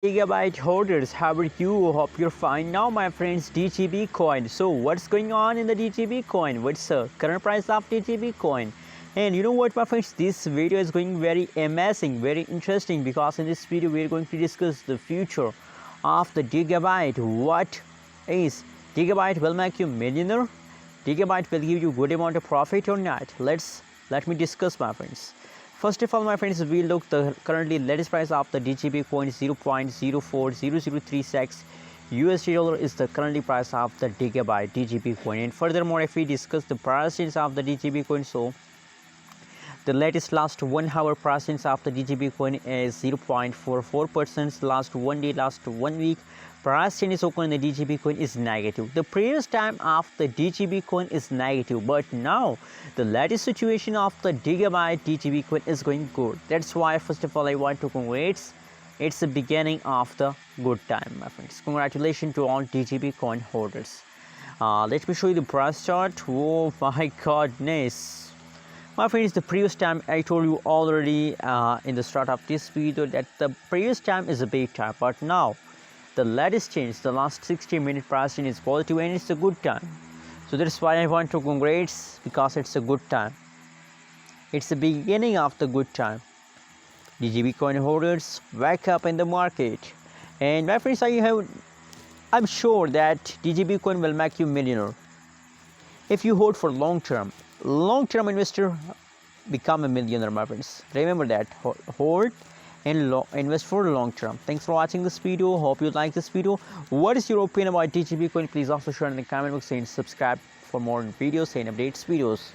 Gigabyte holders, how are you? Hope you're fine. Now my friends, DGB coin. So what's going on in the DGB coin? What's the current price of DGB coin? And you know what my friends, this video is going very amazing, very interesting, because in this video we are going to discuss the future of the Digibyte. What is Digibyte will make you millionaire? Digibyte will give you good amount of profit or not? Let me discuss, my friends. First of all, my friends, we look the currently latest price of the DGB coin 0.040036 USD dollar is the currently price of the Digibyte DGB coin. And furthermore, if we discuss the prices of the DGB coin, so the latest last 1 hour prices of the DGB coin is 0.44%. Last 1 day, last 1 week price change is open in the DGB coin is negative. The previous time of the DGB coin is negative, but now the latest situation of the Digibyte DGB coin is going good. That's why first of all I want to congratulate. It's the beginning of the good time, my friends. Congratulations to all DGB coin holders. Let me show you the price chart. Oh my goodness. My friends, the previous time I told you already in the start of this video that the previous time is a bad time, but now the latest change, the last 60-minute price change is positive and it's a good time. So that's why I want to congratulate, because it's a good time. It's the beginning of the good time. DGB coin holders, wake up in the market. And my friends, I'm sure that DGB coin will make you millionaire. If you hold for long-term investor become a millionaire, my friends. Remember that, hold and invest for long term. Thanks for watching this video. Hope you like this video. What is your opinion about DGB coin? Please also share in the comment box and subscribe for more videos and updates videos.